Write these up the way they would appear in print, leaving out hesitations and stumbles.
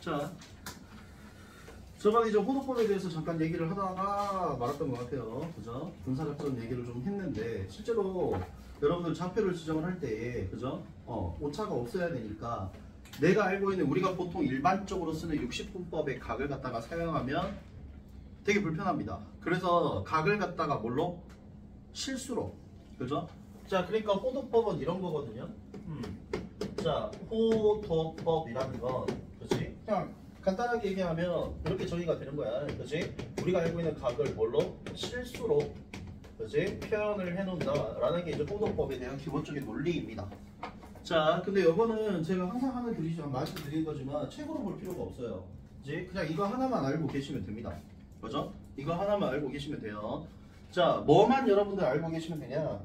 자, 저번에 이제 호도법에 대해서 잠깐 얘기를 하다가 말았던 것 같아요. 그죠? 분사작전 얘기를 좀 했는데, 실제로 여러분들 좌표를 지정을 할 때, 그죠? 오차가 없어야 되니까, 내가 알고 있는 우리가 보통 일반적으로 쓰는 60분법의 각을 갖다가 사용하면 되게 불편합니다. 그래서 각을 갖다가 뭘로? 실수로. 그죠? 자, 그러니까 호도법은 이런 거거든요. 자, 호도법이라는 건, 그치? 그냥 간단하게 얘기하면 이렇게 정의가 되는 거야. 그치? 우리가 알고 있는 각을 뭘로? 실수로. 그치? 표현을 해놓는다. 라는 게 이제 호도법에 대한 기본적인 논리입니다. 자, 근데 이거는 제가 항상 하는 글이지만 말씀드린 거지만 책으로 볼 필요가 없어요. 그치? 그냥 이거 하나만 알고 계시면 됩니다. 그죠? 이거 하나만 알고 계시면 돼요. 자, 뭐만 여러분들 알고 계시면 되냐?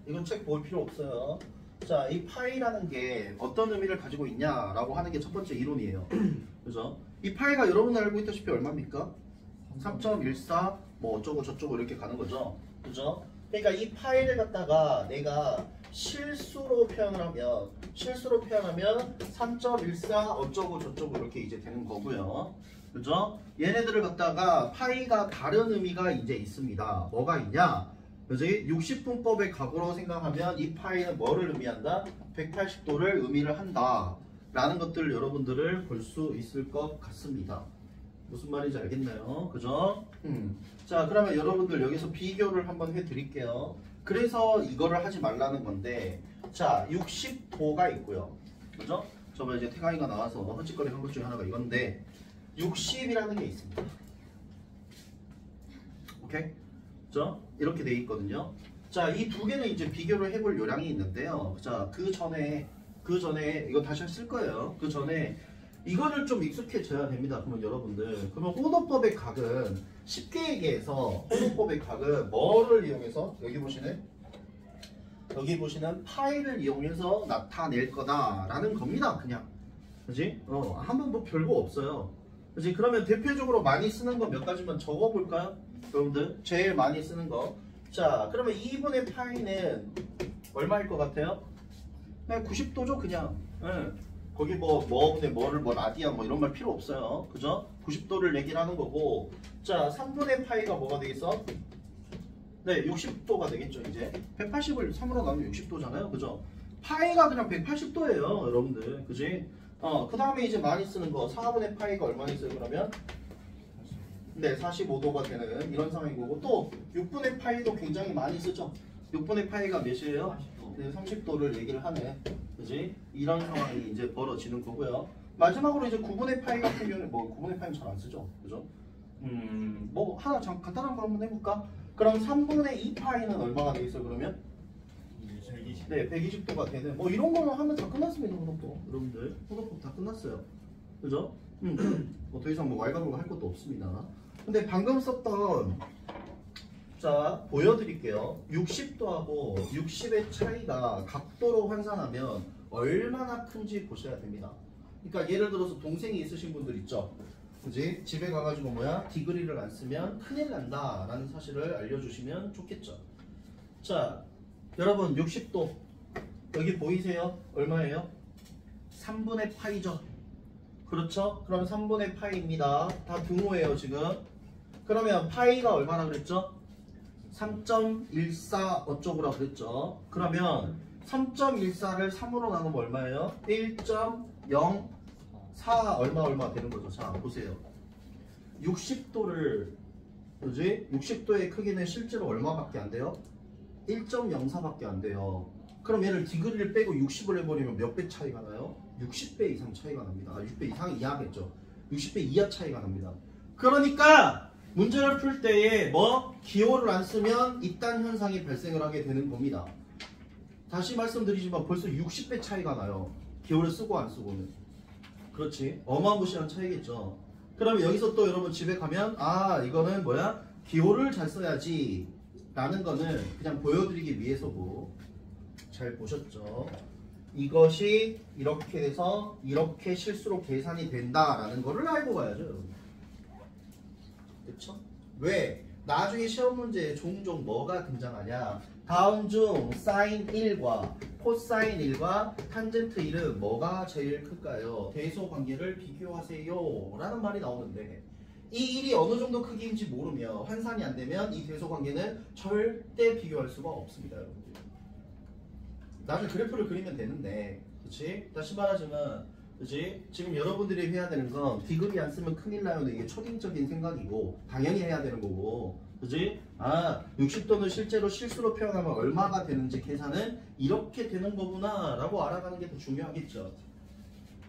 이건 책 볼 필요 없어요. 자, 이 파이라는 게 어떤 의미를 가지고 있냐라고 하는 게 첫 번째 이론이에요. 그죠? 이 파이가 여러분들 알고 있다시피 얼마입니까? 3.14 뭐 어쩌고 저쩌고 이렇게 가는 거죠. 그죠? 그러니까 이 파이를 갖다가 내가 실수로 표현을 하면 3.14 어쩌고 저쩌고 이렇게 이제 되는 거고요. 그죠? 얘네들을 갖다가 파이가 다른 의미가 이제 있습니다. 뭐가 있냐? 그지? 60분법의 각으로 생각하면 이 파이는 뭐를 의미한다? 180도를 의미를 한다 라는 것들을 여러분들을 볼 수 있을 것 같습니다. 무슨 말인지 알겠나요? 그죠? 자, 그러면 여러분들 여기서 비교를 한번 해드릴게요. 그래서 이거를 하지 말라는 건데, 자, 60도가 있고요. 그죠? 저번에 이제 태강이가 나와서 헛짓거리 한 것 중에 하나가 이건데 60이라는 게 있습니다. 오케이? 그죠? 이렇게 돼 있거든요. 자, 이 두 개는 이제 비교를 해볼 요량이 있는데요. 자, 그 전에 이거 다시 쓸 거예요. 그 전에 이거를 좀 익숙해져야 됩니다. 그러면 여러분들, 그러면 호도법의 각은 쉽게 얘기해서 호도법의 각은 뭐를 이용해서 여기 보시는 파이를 이용해서 나타낼 거다라는 겁니다. 그냥, 그지? 한번 뭐 별거 없어요. 그지? 그러면 대표적으로 많이 쓰는 거 몇 가지만 적어볼까요? 여러분들 제일 많이 쓰는 거. 자, 그러면 2분의 파이는 얼마일 것 같아요? 그냥 90도죠 그냥. 네. 거기 뭐분의 뭐를 라디안 이런 말 필요 없어요. 그죠? 90도를 얘기를 하는 거고. 자, 3분의 파이가 뭐가 되겠어? 네, 60도가 되겠죠. 이제 180을 3으로 나누면 60도잖아요. 그죠? 파이가 그냥 180도예요 여러분들. 그지? 그 다음에 이제 많이 쓰는 거 4분의 파이가 얼마 있어요 그러면? 네, 45도가 되는 이런 상황인 거고, 또 6분의 파이도 굉장히 많이 쓰죠. 6분의 파이가 몇이에요? 네, 30도를 얘기를 하네. 그지? 이런 상황이 이제 벌어지는 거고요. 마지막으로 이제 9분의 파이 같은 경우는 9분의 파이는 잘 안 쓰죠. 그죠? 하나 간단한 거 한번 해볼까? 그럼 3분의 2 파이는 얼마가 되겠어요 그러면? 네, 120도가 되는 이런 거만 하면 다 끝났습니다. 호도법. 여러분들 호도법 다 끝났어요. 그죠? 더 이상 왈가불가 할 것도 없습니다. 근데 방금 썼던, 자, 보여드릴게요. 60도하고 60의 차이가 각도로 환산하면 얼마나 큰지 보셔야 됩니다. 그러니까 예를 들어서 동생이 있으신 분들 있죠. 그지? 집에 가가지고 디그리를 안 쓰면 큰일 난다 라는 사실을 알려주시면 좋겠죠. 자, 여러분 60도 여기 보이세요? 얼마예요? 3분의 파이죠. 그렇죠? 그럼 3분의 파이입니다. 다 등호예요 지금. 그러면 파이가 얼마나 그랬죠? 3.14 어쩌고라 그랬죠. 그러면 3.14를 3으로 나누면 얼마예요? 1.04 얼마 되는 거죠. 자, 보세요. 60도를, 그지? 60도의 크기는 실제로 얼마밖에 안 돼요? 1.04밖에 안 돼요. 그럼 얘를 디그리를 빼고 60을 해버리면 몇 배 차이가 나요? 60배 이상 차이가 납니다. 60배 이상 이하겠죠. 60배 이하 차이가 납니다. 그러니까 문제를 풀 때에 기호를 안 쓰면 이딴 현상이 발생을 하게 되는 겁니다. 다시 말씀드리지만 벌써 60배 차이가 나요. 기호를 쓰고 안 쓰고는. 그렇지? 어마무시한 차이겠죠. 그러면 여기서 또 여러분 집에 가면 이거는 기호를 잘 써야지 라는 거는 그냥 보여드리기 위해서고, 잘 보셨죠? 이것이 이렇게 돼서 이렇게 실수로 계산이 된다라는 거를 알고 가야죠, 여러분. 그쵸? 왜? 나중에 시험 문제에 종종 뭐가 등장하냐? 다음 중 사인 1과 코사인 1과 탄젠트 1은 뭐가 제일 클까요? 대소 관계를 비교하세요 라는 말이 나오는데 이 1이 어느 정도 크기인지 모르면 환산이 안 되면 이 대소 관계는 절대 비교할 수가 없습니다, 여러분들. 나는 그래프를 그리면 되는데, 그치? 다시 말하자면, 그치? 지금 여러분들이 해야 되는 건 디귿이 안 쓰면 큰일 나요. 이게 초딩적인 생각이고 당연히 해야 되는 거고, 그치? 60도는 실제로 실수로 표현하면 얼마가 되는지 계산은 이렇게 되는 거구나 라고 알아가는 게 더 중요하겠죠.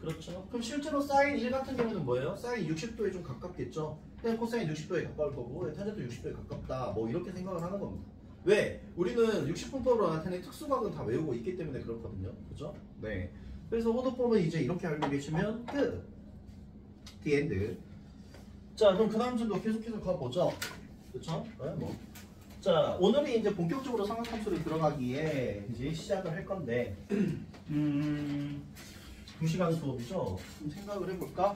그렇죠? 그럼 실제로 사인 1 같은 경우는 뭐예요? 사인 60도에 좀 가깝겠죠? 그냥 코사인 60도에 가까울 거고 탄젠트 60도에 가깝다 뭐 이렇게 생각을 하는 겁니다. 왜? 우리는 60분법으로 나타낸 특수각은 다 외우고 있기 때문에 그렇거든요. 그죠? 네. 그래서 호도법은 이제 이렇게 알고 계시면 끝. The end. 자, 그럼 그 다음 줄도 계속해서 가보죠. 그쵸? 네, 뭐. 자, 오늘이 이제 본격적으로 삼각함수를 들어가기에 이제 시작을 할 건데 2시간 수업이죠? 좀 생각을 해볼까?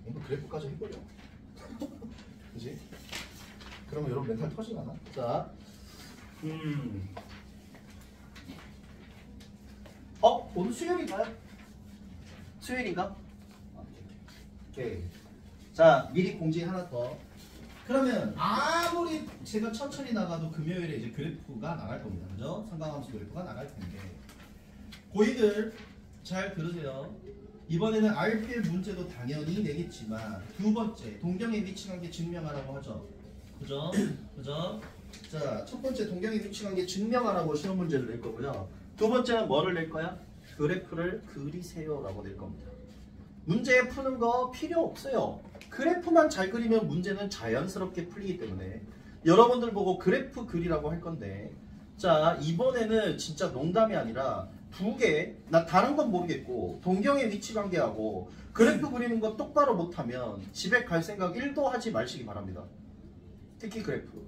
이거 그래프까지 해보려. 그지? 그러면 여러분 멘탈 터지나? 자, 오늘 수요일인가요? 수요일인가? 오케이. 자, 미리 공지 하나 더. 그러면 아무리 제가 천천히 나가도 금요일에 이제 그래프가 나갈 겁니다. 그죠? 삼각함수 그래프가 나갈 텐데. 고이들 잘 들으세요. 이번에는 RPL 문제도 당연히 내겠지만 두 번째 동경의 위치관계 증명하라고 하죠. 그죠? 그죠? 자, 첫 번째 동경의 위치관계 증명하라고 시험 문제를 낼 거고요. 두 번째는 뭐를 낼 거야? 그래프를 그리세요라고 낼 겁니다. 문제 푸는 거 필요 없어요. 그래프만 잘 그리면 문제는 자연스럽게 풀리기 때문에 여러분들 보고 그래프 그리라고 할 건데, 자, 이번에는 진짜 농담이 아니라 두 개, 나 다른 건 모르겠고 동경의 위치관계하고 그래프 그리는 거 똑바로 못하면 집에 갈 생각 1도 하지 마시기 바랍니다. 특히 그래프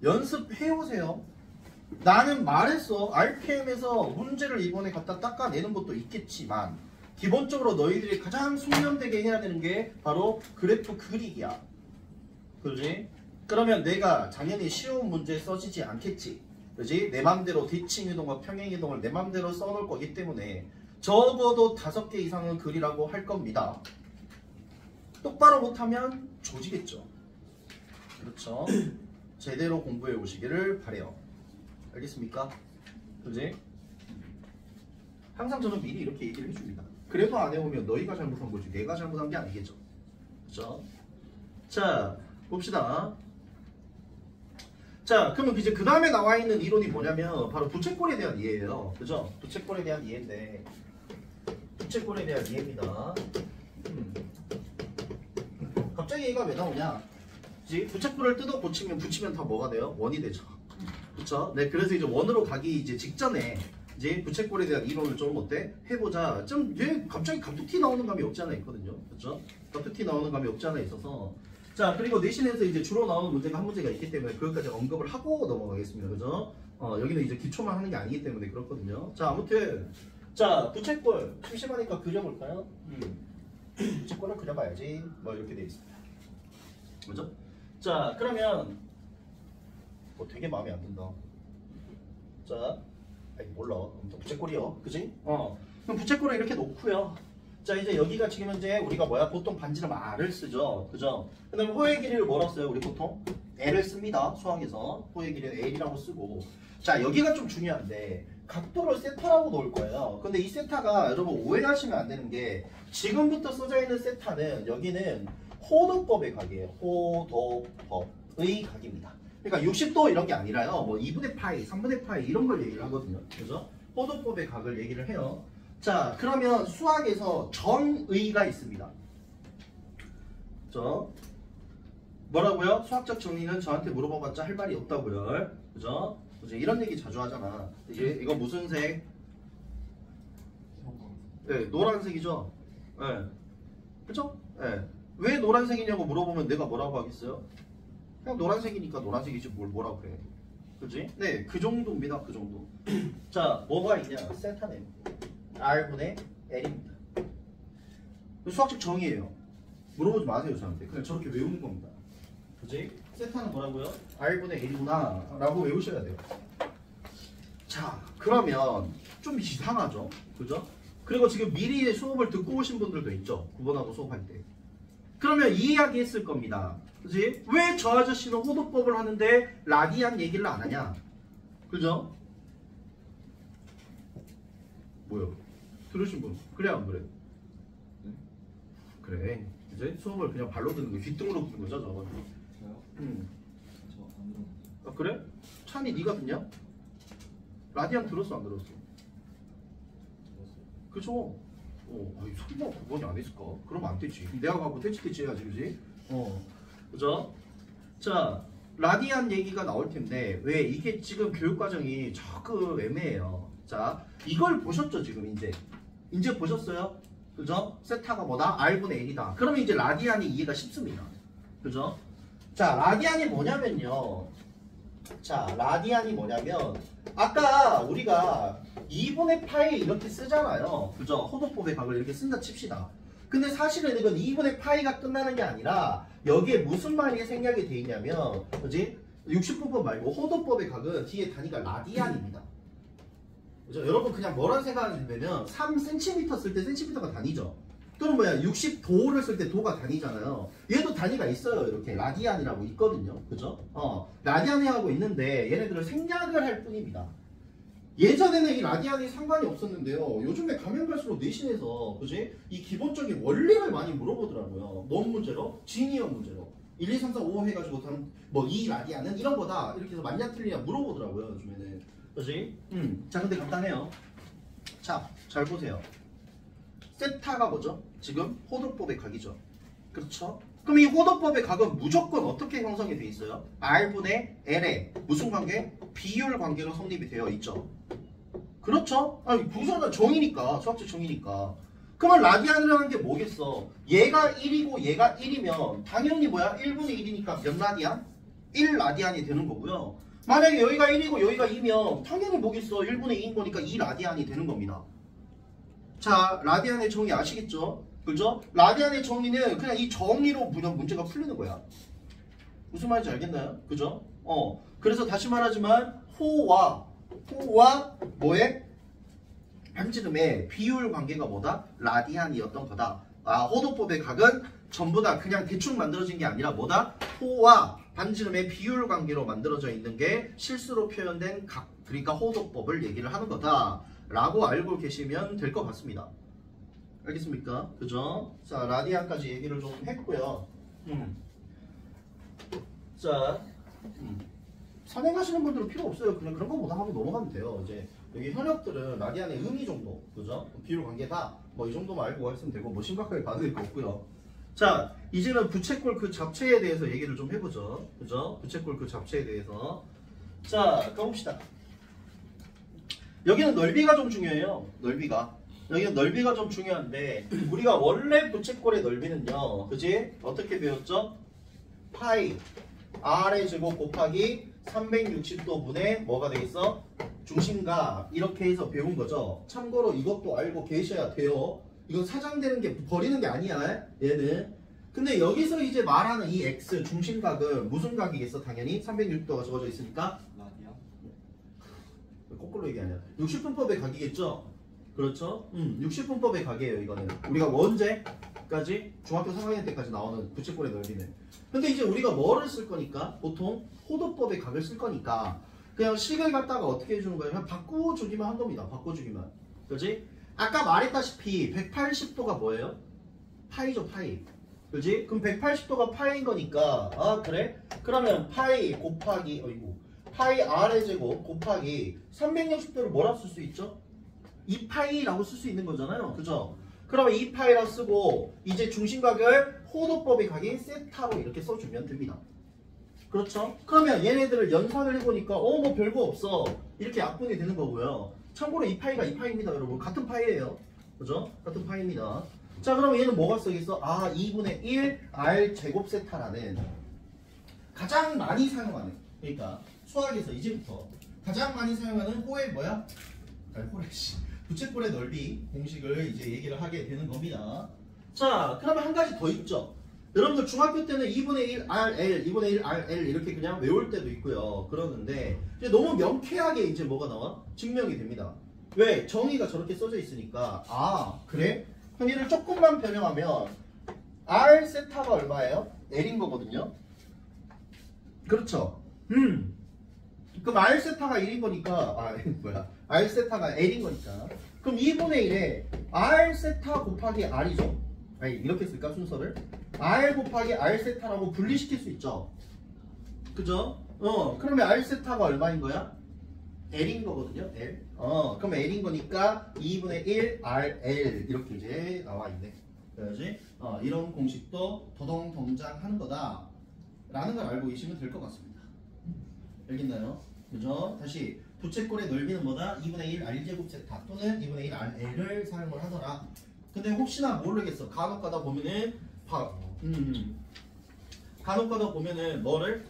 연습해오세요. 나는 말했어. RPM에서 문제를 이번에 갖다 닦아내는 것도 있겠지만 기본적으로 너희들이 가장 숙련되게 해야 되는 게 바로 그래프 그리기야. 그러지? 그러면 내가 당연히 쉬운 문제 써지지 않겠지. 그지? 내 맘대로 대칭 이동과 평행 이동을 내 맘대로 써놓을 거기 때문에 적어도 5개 이상은 그리라고 할 겁니다. 똑바로 못하면 조지겠죠. 그렇죠? 제대로 공부해 오시기를 바래요. 알겠습니까? 그지? 항상 저는 미리 이렇게 얘기를 해줍니다. 그래도 안 해오면 너희가 잘못한 거지 내가 잘못한 게 아니겠죠. 그죠? 자, 봅시다. 자, 그러면 이제 그 다음에 나와 있는 이론이 뭐냐면 바로 부채꼴에 대한 이해예요. 그죠? 부채꼴에 대한 이해인데, 부채꼴에 대한 이해입니다. 갑자기 얘가 왜 나오냐? 이제 부채꼴을 뜯어 붙이면 다 뭐가 돼요? 원이 되죠. 그쵸? 네, 그래서 이제 원으로 가기 이제 직전에 이제 부채꼴에 대한 이론을 좀 어때? 해보자. 좀 얘 갑자기 갑툭튀 나오는 감이 없지 않아 있거든요. 그쵸? 갑툭튀 나오는 감이 없지 않아 있어서. 자, 그리고 내신에서 이제 주로 나오는 문제가 한 문제가 있기 때문에 그것까지 언급을 하고 넘어가겠습니다. 그죠? 여기는 이제 기초만 하는 게 아니기 때문에 그렇거든요. 자, 아무튼 자, 부채꼴 심심하니까 그려볼까요? 부채꼴을 그려봐야지. 뭐 이렇게 돼 있습니다. 그죠? 자, 그러면 되게 마음에 안 든다. 자, 아니 몰라. 부채꼴이요. 그지? 그럼 부채꼴을 이렇게 놓고요. 자, 이제 여기가 지금 현재 우리가 뭐야? 보통 반지름 R을 쓰죠. 그죠? 그 다음에 호의 길이를 뭐라 써요? 우리 보통 L을 씁니다. 수학에서 호의 길이는 L이라고 쓰고. 자, 여기가 좀 중요한데 각도를 세타라고 놓을 거예요. 근데 이 세타가 여러분 오해하시면 안 되는 게 지금부터 써져 있는 세타는 여기는 호도법의 각이에요. 호도법의 각입니다. 그러니까 60도 이런 게 아니라요. 뭐 2분의 파이, 3분의 파이 이런 걸 얘기를 하거든요. 그죠? 호도법의 각을 얘기를 해요. 자, 그러면 수학에서 정의가 있습니다. 그죠? 뭐라고요? 수학적 정의는 저한테 물어봐봤자 할 말이 없다고요. 그죠? 그죠? 이런 얘기 자주 하잖아. 이거 무슨 색? 네, 노란색이죠? 네. 그죠? 네. 왜 노란색이냐고 물어보면 내가 뭐라고 하겠어요? 그냥 노란색이니까 노란색이지 뭐라고 그래. 그지? 네, 그 정도입니다. 그 정도. 자, 뭐가 있냐? 세타는 R분의 L입니다. 수학적 정의예요. 물어보지 마세요 저한테. 그냥 저렇게 외우는 겁니다. 그지? 세타는 뭐라고요? R분의 1이구나 라고 외우셔야 돼요. 자 그러면 좀 이상하죠? 그죠? 그리고 지금 미리 수업을 듣고 오신 분들도 있죠? 9번하고 수업할 때. 그러면 이 이야기 했을 겁니다. 그지? 왜 저 아저씨는 호도법을 하는데 라디안 얘기를 안 하냐? 그죠? 뭐요? 들으신 분? 그래 안 그래? 네? 그래. 이제 수업을 그냥 발로 듣는 거, 귓등으로 듣는 거죠, 저거. 저요? 응. 저 안 들었는데. 아 그래? 찬이 네가 듣냐? 라디안 들었어 안 들었어? 들었어요. 그죠? 아니 설마 9번이 안 했을까? 그러면 안 되지. 내가 갖고 퇴치 해야지, 그지? 그죠? 자, 라디안 얘기가 나올 텐데 왜 이게 지금 교육 과정이 조금 애매해요. 자, 이걸 보셨죠 지금 이제 보셨어요? 그죠? 세타가 뭐다? R분의 L이다. 그러면 이제 라디안이 이해가 쉽습니다. 그죠? 자, 라디안이 뭐냐면요. 자, 라디안이 뭐냐면 아까 우리가 2분의 파이 이렇게 쓰잖아요. 그죠? 호도법의 각을 이렇게 쓴다 칩시다. 근데 사실은 이건 2분의 파이가 끝나는 게 아니라 여기에 무슨 말이 생략이 돼 있냐면 그지? 60분법 말고 호도법의 각은 뒤에 단위가 라디안입니다. 그죠? 여러분 그냥 뭐라는 생각이 들면 3cm 쓸 때 cm가 단위죠. 또는 뭐야 60도를 쓸 때 도가 단위잖아요. 얘도 단위가 있어요. 이렇게 라디안이라고 있거든요. 그죠? 라디안이라고 있는데 얘네들을 생략을 할 뿐입니다. 예전에는 이 라디안이 상관이 없었는데요. 요즘에 가면 갈수록 내신에서 그지? 이 기본적인 원리를 많이 물어보더라고요. 뭔 문제로? 진이어 문제로. 1, 2, 3, 4, 5 해가지고 이 라디안은 이런 거다. 이렇게 해서 맞냐 틀리냐 물어보더라고요. 요즘에는. 그지? 자 근데 간단해요. 자, 잘 보세요. 세타가 뭐죠? 지금 호도법의 각이죠. 그렇죠? 그럼 이 호도법의 각은 무조건 어떻게 형성이 돼 있어요? R분의 L에 무슨 관계? 비율 관계로 성립이 되어 있죠. 그렇죠? 아니 부서는 정이니까, 수학적 정이니까. 그러면 라디안이라는 게 뭐겠어? 얘가 1이고 얘가 1이면 당연히 뭐야? 1분의 1이니까 몇 라디안? 1 라디안이 되는 거고요. 만약에 여기가 1이고 여기가 2면 당연히 뭐겠어? 1분의 2인 거니까 2 라디안이 되는 겁니다. 자, 라디안의 정의 아시겠죠? 그죠? 라디안의 정의는 그냥 이 정의로 문제가 풀리는 거야. 무슨 말인지 알겠나요? 그죠? 그래서 다시 말하지만 호와 뭐의 반지름의 비율 관계가 뭐다? 라디안이었던 거다. 호도법의 각은 전부 다 그냥 대충 만들어진 게 아니라 뭐다? 호와 반지름의 비율 관계로 만들어져 있는 게 실수로 표현된 각, 그러니까 호도법을 얘기를 하는 거다 라고 알고 계시면 될 것 같습니다. 알겠습니까? 그죠? 자, 라디안까지 얘기를 좀 했고요. 자, 선행하시는 분들은 필요 없어요. 그냥 그런 거보다 하고 넘어가면 돼요. 이제 여기 현역들은 라디안의 의미 정도, 그죠? 비율 관계다. 뭐 이 정도만 알고 했으면 되고 뭐 심각하게 받을 거 없고요. 자, 이제는 부채꼴 그 잡채에 대해서 얘기를 좀 해보죠. 그죠? 부채꼴 그 잡채에 대해서. 자, 가봅시다. 여기는 넓이가 좀 중요해요. 여기는 넓이가 좀 중요한데 우리가 원래 부채꼴의 넓이는요. 그지? 어떻게 배웠죠? 파이 R의 제곱 곱하기 360도 분의 뭐가 되겠어? 중심각 이렇게 해서 배운 거죠. 참고로 이것도 알고 계셔야 돼요. 이건 사장되는 게 버리는 게 아니야. 얘는. 근데 여기서 이제 말하는 이 X 중심각은 무슨 각이겠어? 당연히 360도가 적어져 있으니까 라디안? 거꾸로 얘기 아니야. 60분법의 각이겠죠? 그렇죠? 60분법의 각이에요. 이거는 우리가 언제까지? 중학교 3학년 때까지 나오는 부채꼴의 넓이는. 근데 이제 우리가 뭐를 쓸 거니까? 보통 호도법의 각을 쓸 거니까 그냥 식을 갖다가 어떻게 해주는 거예요? 그냥 바꿔주기만 한 겁니다. 바꿔주기만. 그렇지? 아까 말했다시피 180도가 뭐예요? 파이죠, 파이. 그렇지? 그럼 180도가 파이인 거니까 그래? 그러면 파이 곱하기 파이 R의 제곱 곱하기 360도를 뭐라고 쓸 수 있죠? 2파이라고 쓸 수 있는 거잖아요. 그죠? 그러면 2파이라고 쓰고 이제 중심각을 호도법의 각인 세타로 이렇게 써주면 됩니다. 그렇죠? 그러면 얘네들을 연산을 해보니까 뭐 별거 없어. 이렇게 약분이 되는 거고요. 참고로 2파이가 2파이입니다. 여러분. 같은 파이예요. 그죠? 같은 파이입니다. 자, 그러면 얘는 뭐가 쓰겠어? 2분의 1 R 제곱 세타라는 가장 많이 사용하는, 그러니까 수학에서 이제부터 가장 많이 사용하는 호의 뭐야? 부채꼴의 넓이 공식을 이제 얘기를 하게 되는 겁니다. 자, 그러면 한 가지 더 있죠. 여러분들 중학교 때는 2분의 1 RL, 2분의 1 RL 이렇게 그냥 외울 때도 있고요. 그러는데 이제 너무 명쾌하게 이제 뭐가 나와? 증명이 됩니다. 왜? 정의가 저렇게 써져 있으니까. 아, 그래? 그럼 얘를 조금만 변형하면 R 세타가 얼마예요? L인 거거든요. 그렇죠. 그럼 R 세타가 1인 거니까 R 세타가 L인 거니까. 그럼 2분의 1에 R 세타 곱하기 R이죠. 아니 이렇게 쓸까 순서를? R 곱하기 R 세타라고 분리시킬 수 있죠. 그죠? 그러면 R 세타가 얼마인 거야? L인 거거든요. L. 그럼 L인 거니까 2분의 1 RL 이렇게 이제 나와 있네. 그래야지. 이런 공식도 도동동장 하는 거다. 라는 걸 알고 계시면 될 것 같습니다. 알겠나요? 그죠? 다시 부채꼴의 넓이는 뭐다? 2분의 1 R제곱 세타 또는 2분의 1 RL을 사용을 하더라. 근데 혹시나 모르겠어. 간혹 가다 보면은 간혹 가다 보면은 뭐를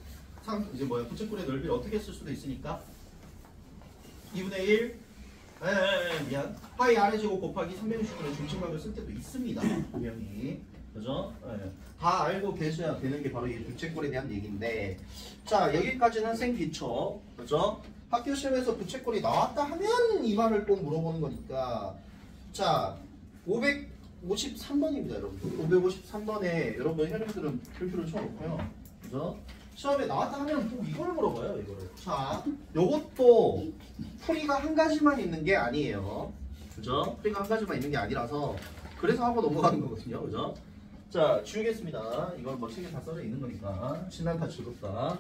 이제 부채꼴의 넓이를 어떻게 쓸 수도 있으니까 2분의 1 미안 파이 R제곱 곱하기 360분의 중심각을 쓸 때도 있습니다. 분명히. 그죠? 다 알고 계셔야 되는 게 바로 이 부채꼴에 대한 얘기인데, 자 여기까지는 생기초. 그죠? 학교 시험에서 부채꼴이 나왔다 하면 이 말을 꼭 물어보는 거니까. 자 553번입니다 여러분. 553번에 여러분 현역들은 표를 쳐놓고요. 그죠? 시험에 나왔다 하면 꼭 이걸 물어봐요. 이거를. 자 요것도 풀이가 한 가지만 있는 게 아니에요. 그죠? 풀이가 한 가지만 있는 게 아니라서 그래서 하고 넘어가는 거거든요. 그죠? 자 지우겠습니다. 이건 뭐 책에 다 써져 있는 거니까. 신난다 즐겁다.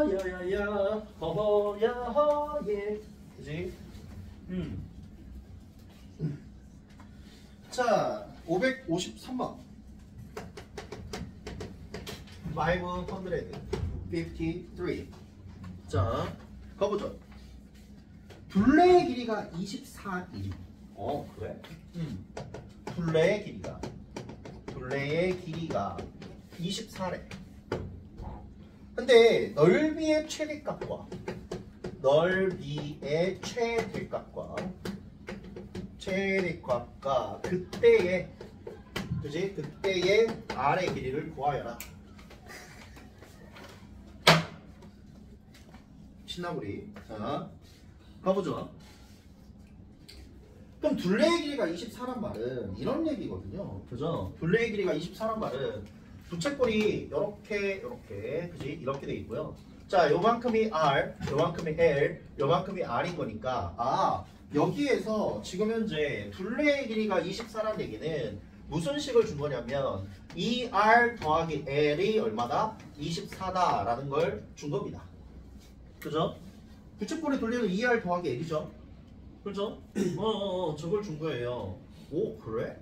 야야야 허허야 예. 그지? 자 553번 553. 자 가보죠. 둘레의 길이가 24일. 그래? 둘레의 길이가 24래. 근데 넓이의 최대값과 그때의 R의 길이를 구하여라. 신나구리. 자 가보죠. 그럼 둘레의 길이가 24란 말은 이런 얘기거든요. 그죠? 둘레의 길이가 24란 말은 부채꼴이 이렇게 그지? 이렇게 돼 있고요. 자 요만큼이 R, 요만큼이 L, 요만큼이 R인 거니까 여기에서 지금 현재 둘레의 길이가 24란 얘기는 무슨 식을 준 거냐면 2R 더하기 L이 얼마다? 24다 라는 걸 준 겁니다. 그죠? 부채꼴의 둘레는 2R 더하기 L이죠. 그죠? 저걸 준 거예요. 오 그래?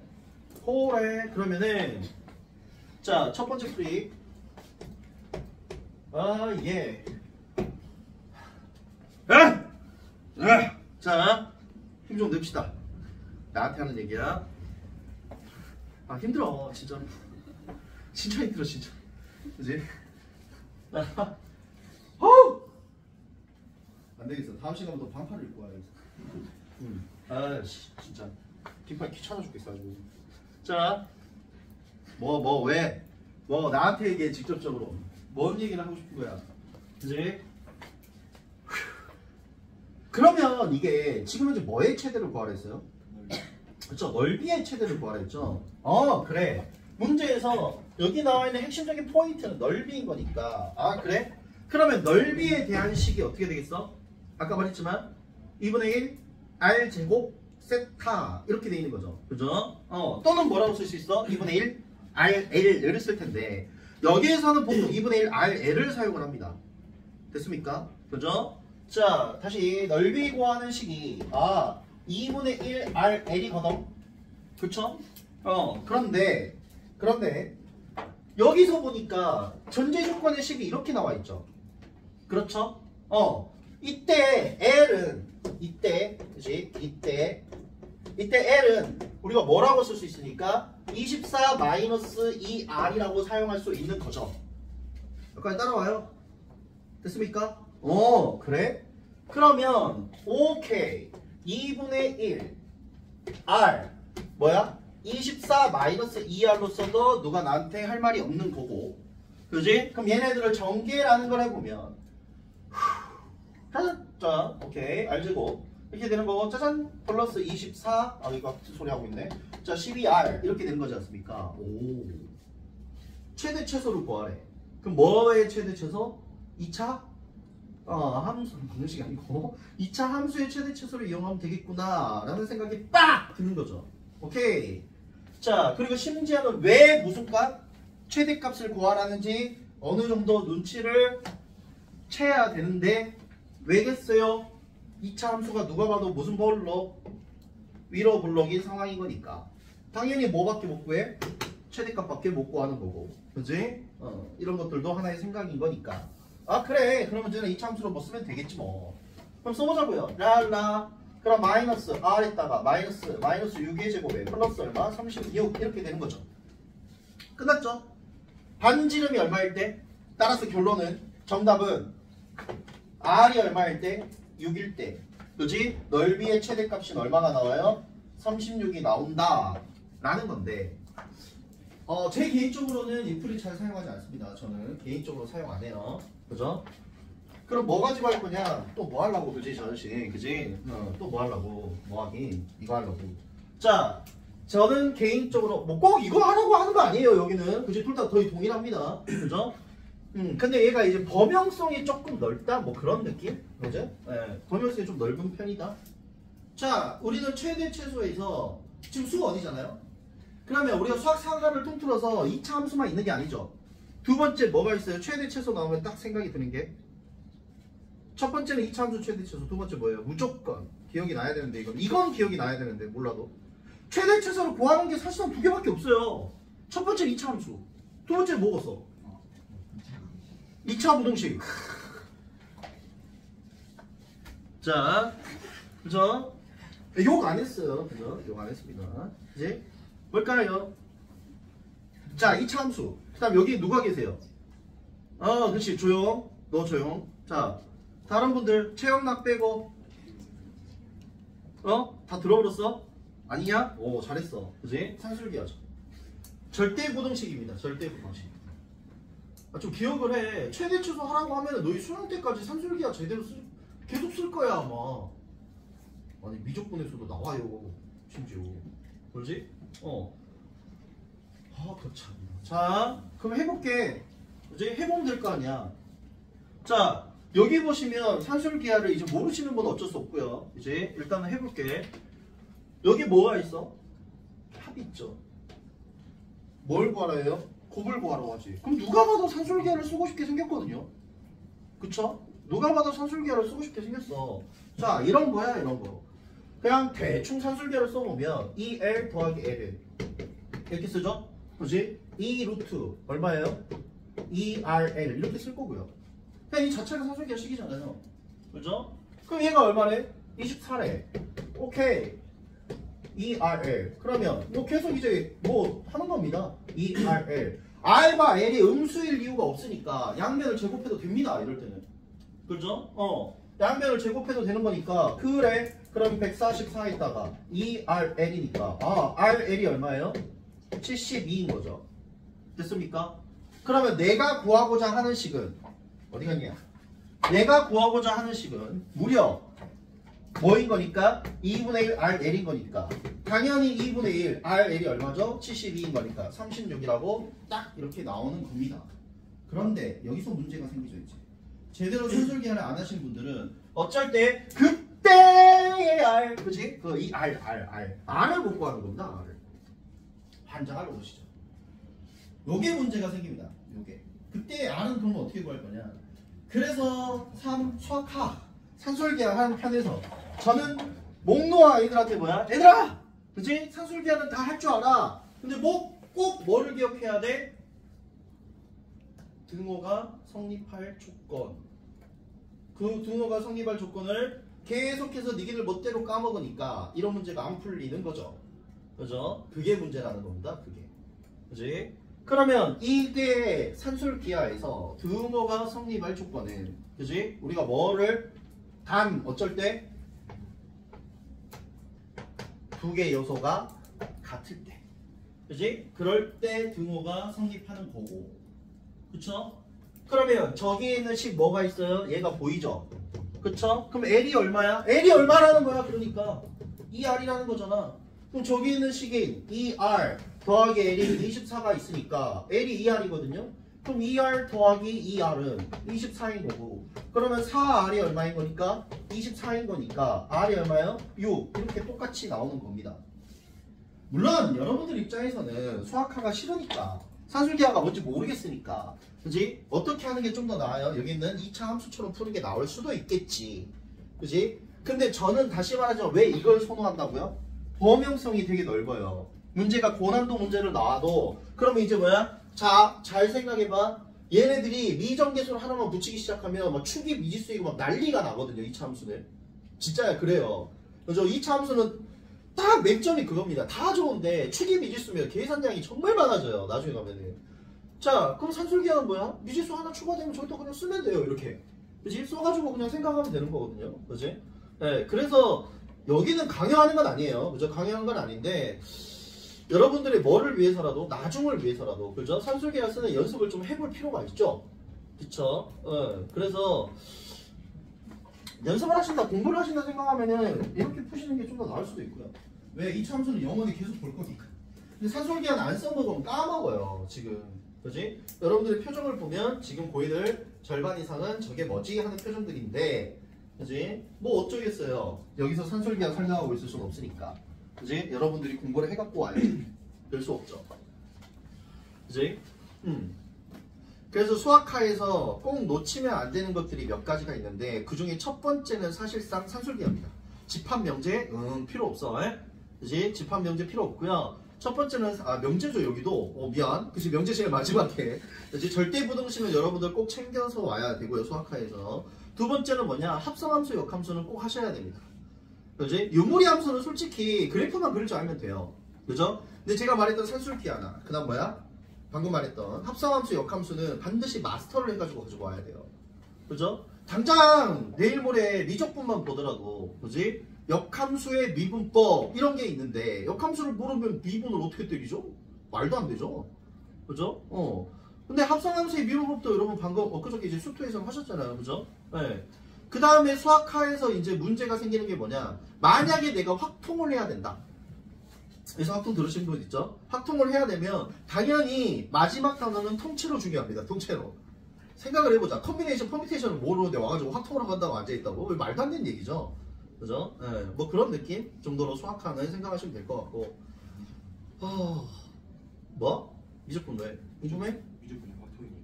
그러면은 자 첫 번째 풀이 예. 자 힘 좀 냅시다. 나한테 하는 얘기야. 힘들어 진짜. 진짜 힘들어 진짜. 그지? 안 되겠어. 다음 시간부터 반팔을 입고 와야겠어. 진짜 긴팔 귀찮아 죽겠어 가지고. 자 왜? 나한테 얘기해 직접적으로. 뭔 얘기를 하고 싶은 거야? 그지? 그러면 이게 지금 현재 뭐의 최대를 구하라 했어요? 그렇죠. 넓이의 최대를 구하라 했죠. 그래. 문제에서 여기 나와 있는 핵심적인 포인트는 넓이인 거니까. 그래? 그러면 넓이에 대한 식이 어떻게 되겠어? 아까 말했지만 2분의 1 R 제곱 세타 이렇게 돼 있는 거죠. 그죠? 또는 뭐라고 쓸 수 있어? 2분의 1 RL을 쓸 텐데 여기에서는 보통 2분의 1 RL을 사용을 합니다. 됐습니까? 그죠? 자 다시 넓이 구하는 식이 2분의 1 RL이거든. 그쵸? 그런데 여기서 보니까 전제 조건의 식이 이렇게 나와 있죠. 그렇죠? 이때 L은 그지? 이때 L은 우리가 뭐라고 쓸 수 있으니까 24 마이너스 2R이라고 사용할 수 있는 거죠. 여기까지 따라와요. 됐습니까? 그래? 그러면 오케이 2분의 1 R 뭐야? 24 마이너스 2R로 써도 누가 나한테 할 말이 없는 거고. 그지? 그럼 얘네들을 전개라는 걸 해보면 자, 오케이, 알지고 이렇게 되는 거고, 짜잔, 플러스 24, 이거 같은 소리 하고 있네. 자, 12R 이렇게 되는 거지 않습니까? 오, 최대 최소를 구하래. 그럼 뭐의 최대 최소? 2차 함수 방식이 아니고 2차 함수의 최대 최소를 이용하면 되겠구나 라는 생각이 빡 드는 거죠. 오케이. 자, 그리고 심지어는 왜 무슨 값? 최대값을 구하라는지 어느 정도 눈치를 채야 되는데 왜겠어요? 2차 함수가 누가 봐도 무슨 볼록? 위로 볼록인 상황인 거니까 당연히 뭐밖에 못 구해? 최대값밖에 못 구하는 거고, 그지? 이런 것들도 하나의 생각인 거니까. 아, 그래, 그러면 저는 2차 함수로 뭐 쓰면 되겠지 뭐. 그럼 써보자고요. 랄라. 그럼 마이너스 R에다가 마이너스 6의 제곱에 플러스 얼마? 36 이렇게 되는 거죠. 끝났죠? 반지름이 얼마일 때? 따라서 결론은 정답은 R이 얼마일 때? 6일 때. 그지? 넓이의 최대값이 얼마가 나와요? 36이 나온다 라는 건데, 제 개인적으로는 인풀이 잘 사용하지 않습니다. 저는 개인적으로 사용 안 해요. 그죠? 그럼 뭐 가지고 할 거냐? 또 뭐 하려고, 그지, 저 아저씨? 그지? 또 뭐 하려고? 뭐 하긴? 이거 하려고. 자, 저는 개인적으로 뭐 꼭 이거 하라고 하는 거 아니에요, 여기는. 그지? 둘 다 거의 동일합니다. 그죠? 근데 얘가 이제 범용성이 조금 넓다? 뭐 그런 느낌? 그죠? 예, 범용성이 좀 넓은 편이다. 자, 우리는 최대 최소에서 지금 수가 어디잖아요? 그러면 우리가 수학 상관을 통틀어서 2차 함수만 있는 게 아니죠. 두 번째 뭐가 있어요? 최대 최소 나오면 딱 생각이 드는 게, 첫 번째는 2차 함수 최대 최소, 두 번째 뭐예요? 무조건 기억이 나야 되는데, 이건 기억이 나야 되는데 몰라도 최대 최소를 구하는 게 사실은 두 개밖에 없어요. 첫 번째는 2차 함수, 두 번째는 뭐겠어? 2차 부등식. 자, 그죠? 욕 안 했어요. 그죠? 욕 안 했습니다. 이제 뭘까요? 자, 2차 함수. 그 다음 여기 누가 계세요? 그렇지. 조용. 너 조용. 자, 다른 분들 체험락 빼고. 다 들어버렸어? 아니냐? 오, 잘했어. 그지? 산술기하죠. 절대부등식입니다. 절대부등식. 좀 기억을 해. 최대 최소 하라고 하면은 너희 수능 때까지 산술기하 제대로 계속 쓸 거야 아마. 아니, 미적분에서도 나와요. 심지어. 그러지? 그렇참. 자, 그럼 해볼게. 이제 해보면 될 거 아니야. 자, 여기 보시면 산술기하를 이제 모르시는 분 어쩔 수 없고요. 이제 일단은 해볼게. 여기 뭐가 있어? 합이 있죠. 뭘 구하라 해요? 곱을 구하라고 하지. 그럼 누가 봐도 산술기하를 쓰고 싶게 생겼거든요. 그쵸? 누가 봐도 산술기하를 쓰고 싶게 생겼어. 자, 이런 거야, 이런 거. 그냥 대충 산술기하를 써보면 2L 더하기 L을 이렇게 쓰죠? 그지? 2 루트 얼마예요? 2RL 이렇게 쓸 거고요. 그냥 이 자체가 산술기하 식이잖아요. 그죠? 그럼 얘가 얼마래? 24래. 오케이. 2RL. 그러면 뭐 계속 이제 뭐 하는 겁니다. 2RL. R과 L이 음수일 이유가 없으니까 양면을 제곱해도 됩니다. 이럴 때는. 그죠? 양면을 제곱해도 되는 거니까. 그래. 그럼 144에다가 2RL이니까 RL이 얼마예요? 72인 거죠. 됐습니까? 그러면 내가 구하고자 하는 식은 어디 갔냐? 내가 구하고자 하는 식은 무려 뭐인 거니까? 2분의 1 RL인 거니까 당연히 2분의 1 RL이 얼마죠? 72인 거니까 36이라고 딱 이렇게 나오는 겁니다. 그런데 여기서 문제가 생기죠. 이제 제대로 산술기하를 안 하신 분들은 어쩔 때 그때의 R, 그지? 이 R을 못 구하는 겁니다. R을 반장하러 오시죠. 요게 문제가 생깁니다. 요게 그때 R은 그러면 어떻게 구할 거냐? 그래서 수학학 산술기하 하는 편에서 저는 목놓아 아이들한테 뭐야? 얘들아! 그지? 산술기하는 다 할 줄 알아. 근데 뭐 꼭 뭐를 기억해야 돼? 등호가 성립할 조건. 그 등호가 성립할 조건을 계속해서 니들 멋대로 까먹으니까 이런 문제가 안 풀리는 거죠. 그죠? 그게 문제라는 겁니다. 그게. 그지? 그러면 이게 산술기하에서 등호가 성립할 조건은, 그지? 우리가 뭐를 단 어쩔 때 두 개의 요소가 같을 때. 그지? 그럴 때 등호가 성립하는 거고. 그쵸? 그러면 저기에 있는 식 뭐가 있어요? 얘가 보이죠? 그쵸? 그럼 L이 얼마야? L이 얼마라는 거야? 그러니까 ER이라는 거잖아. 그럼 저기 있는 식인 ER 더하기 L이 24가 있으니까 L이 ER이거든요. 그럼 ER 더하기 ER은 24인 거고, 그러면 4R이 얼마인 거니까? 24인 거니까 R이 얼마예요? 6. 이렇게 똑같이 나오는 겁니다. 물론 여러분들 입장에서는 수학하가 싫으니까, 산술기하가 뭔지 모르겠으니까, 그지? 어떻게 하는 게 좀 더 나아요? 여기 있는 2차 함수처럼 푸는 게 나올 수도 있겠지, 그지? 근데 저는 다시 말하자면 왜 이걸 선호한다고요? 범용성이 되게 넓어요. 문제가 고난도 문제를 나와도 그러면 이제 뭐야? 자, 잘 생각해봐. 얘네들이 미정계수를 하나만 붙이기 시작하면 막 축이 미지수이고 막 난리가 나거든요. 2차 함수는. 진짜야, 그래요. 그래서 2차 함수는 딱 맹점이 그겁니다. 다 좋은데 축이 미지수면 계산량이 정말 많아져요. 나중에 가면은. 자, 그럼 산술기하는 뭐야? 미지수 하나 추가되면 저기다 그냥 쓰면 돼요. 이렇게. 그치? 써가지고 그냥 생각하면 되는 거거든요. 그치? 네, 그래서 여기는 강요하는 건 아니에요. 그죠? 강요하는 건 아닌데, 여러분들이 뭐를 위해서라도, 나중을 위해서라도, 그죠? 산술계열 쓰는 연습을 좀 해볼 필요가 있죠. 그쵸? 그래서 연습을 하신다, 공부를 하신다 생각하면은 이렇게 푸시는 게 좀 더 나을 수도 있고요. 왜? 이 함수는 영원히 계속 볼 거니까. 근데 산술계열은 안 써먹으면 까먹어요, 지금. 그지? 여러분들의 표정을 보면 지금 고이들 절반 이상은 저게 뭐지? 하는 표정들인데, 그지? 뭐 어쩌겠어요. 여기서 산술기하 설명하고 있을 수는 없으니까. 그지? 여러분들이 공부를 해갖고 와요. 될 수 없죠. 그지? 그래서 수학하에서 꼭 놓치면 안 되는 것들이 몇 가지가 있는데, 그 중에 첫 번째는 사실상 산술기하입니다. 집합 명제? 필요 없어. 그지? 집합 명제 필요 없고요. 첫 번째는 명제죠. 여기도 미안. 그치? 명제 제일 마지막에. 그치? 절대 부등식은 여러분들 꼭 챙겨서 와야 되고요. 수학하에서. 두 번째는 뭐냐? 합성함수, 역함수는 꼭 하셔야 됩니다. 그지? 유무리 함수는 솔직히 그래프만 그릴 줄 알면 돼요. 그죠? 근데 제가 말했던 산술기 하나. 그 다음 뭐야? 방금 말했던 합성함수, 역함수는 반드시 마스터를 해가지고 가지고 와야 돼요. 그죠? 당장 내일 모레 미적분만 보더라도, 그지? 역함수의 미분법 이런 게 있는데, 역함수를 모르면 미분을 어떻게 때리죠? 말도 안 되죠. 그죠? 근데 합성함수의 미분법도 여러분 방금 엊그저께 이제 수토에서 하셨잖아요. 그죠? 네. 그 다음에 수학하에서 이제 문제가 생기는 게 뭐냐? 만약에 내가 확통을 해야 된다. 그래서 확통 들으신 분 있죠? 확통을 해야 되면 당연히 마지막 단어는 통째로 중요합니다. 통째로. 생각을 해보자. 컨비네이션, 퍼뮤테이션을 모르는데 와가지고 확통을 한다고 앉아있다고? 왜 말도 안 되는 얘기죠? 그죠? 네, 뭐 그런 느낌 정도로 수학하는 생각하시면 될 것 같고. 뭐? 미적분 왜? 궁금해? 미적분이 확통이니.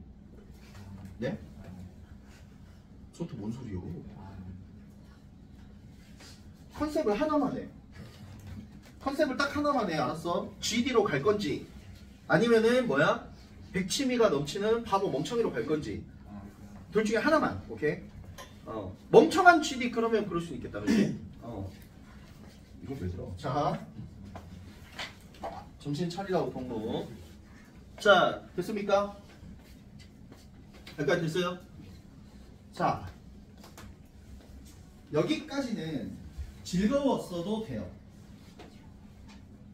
네? 저한테 뭔 소리요? 컨셉을 하나만 해. 컨셉을 딱 하나만 해. 알았어? GD로 갈 건지 아니면은 뭐야? 백치미가 넘치는 바보 멍청이로 갈 건지 둘 중에 하나만. 오케이? 멍청한 GD 그러면 그럴 수 있겠다. 그치? 이거 왜 들어? 자, 정신 차리라고 동무. 자, 됐습니까? 여기까지 됐어요? 자, 여기까지는 즐거웠어도 돼요.